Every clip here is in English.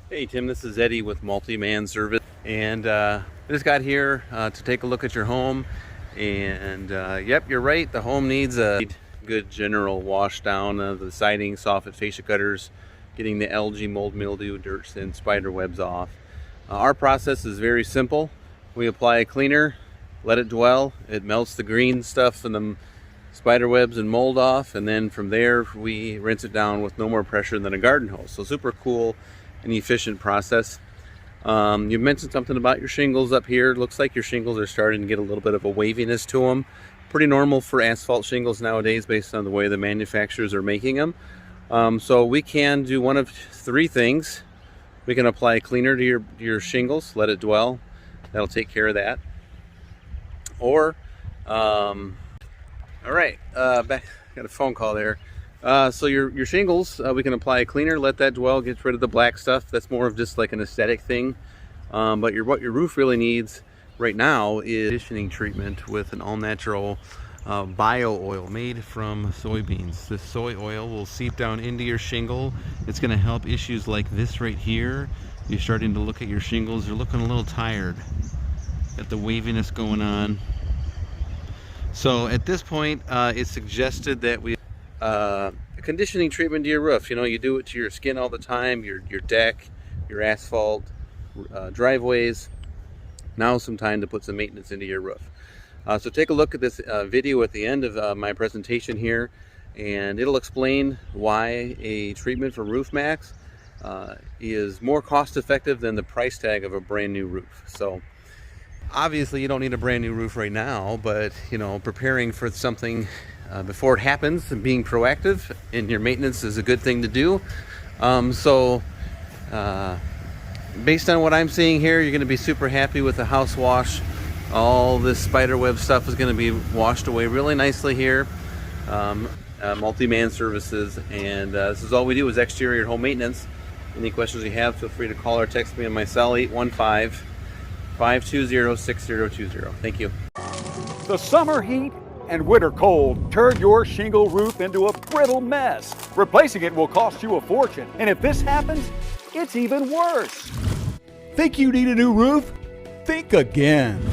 Hey Tim, this is Eddie with Multi-Man Service, and I just got here to take a look at your home. And yep, you're right, the home needs a good general wash down of the siding, soffit, fascia cutters, getting the algae, mold, mildew, dirt, and spider webs off. Our process is very simple. We apply a cleaner, let it dwell, it melts the green stuff and the spider webs and mold off, and then from there we rinse it down with no more pressure than a garden hose. So super cool and efficient process. You mentioned something about your shingles up here. It looks like your shingles are starting to get a little bit of a waviness to them. Pretty normal for asphalt shingles nowadays based on the way the manufacturers are making them. So we can do one of three things. We can apply a cleaner to your shingles, let it dwell. That'll take care of that. Or, all right, got a phone call there. So your shingles, we can apply a cleaner, let that dwell, get rid of the black stuff. That's more of just like an aesthetic thing. But what your roof really needs right now is conditioning treatment with an all-natural bio oil made from soybeans. This soy oil will seep down into your shingle. It's going to help issues like this right here. You're starting to look at your shingles. You're looking a little tired. Got the waviness going on. So at this point, it's suggested that we a conditioning treatment to your roof. You know, you do it to your skin all the time, your deck, your asphalt, driveways. Now's some time to put some maintenance into your roof. So take a look at this video at the end of my presentation here, and it'll explain why a treatment for Roof Max is more cost effective than the price tag of a brand new roof. So obviously you don't need a brand new roof right now, but you know, preparing for something before it happens and being proactive in your maintenance is a good thing to do. Based on what I'm seeing here, you're going to be super happy with the house wash. All this spider web stuff is going to be washed away really nicely here. Multi-Man Services, and this is all we do is exterior home maintenance. Any questions you have, feel free to call or text me on my cell, 815-520-6020. Thank you. The summer heat and winter cold turn your shingle roof into a brittle mess. Replacing it will cost you a fortune, and if this happens, it's even worse. Think you need a new roof? Think again.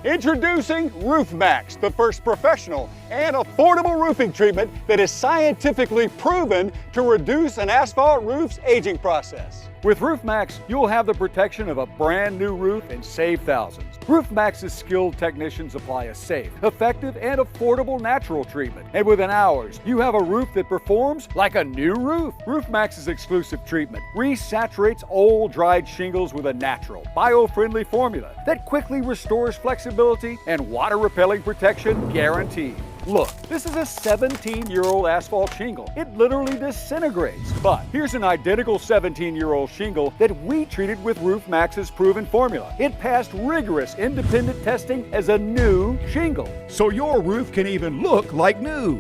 Introducing Roof Max, the first professional and affordable roofing treatment that is scientifically proven to reduce an asphalt roof's aging process. With Roof Max, you'll have the protection of a brand new roof and save thousands. Roof Max's skilled technicians apply a safe, effective, and affordable natural treatment. And within hours, you have a roof that performs like a new roof. Roof Max's exclusive treatment resaturates old, dried shingles with a natural, bio-friendly formula that quickly restores flexibility and water-repelling protection guaranteed. Look, this is a 17-year-old asphalt shingle. It literally disintegrates. But here's an identical 17-year-old shingle that we treated with Roof Max's proven formula. It passed rigorous independent testing as a new shingle. So your roof can even look like new.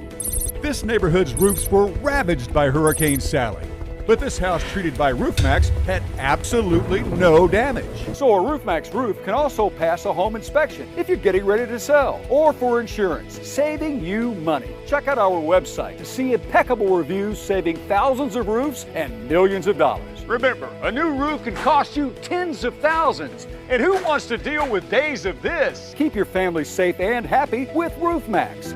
This neighborhood's roofs were ravaged by Hurricane Sally, but this house treated by Roof Max had absolutely no damage. So a Roof Max roof can also pass a home inspection if you're getting ready to sell, or for insurance, saving you money. Check out our website to see impeccable reviews saving thousands of roofs and millions of dollars. Remember, a new roof can cost you tens of thousands, and who wants to deal with days of this? Keep your family safe and happy with Roof Max.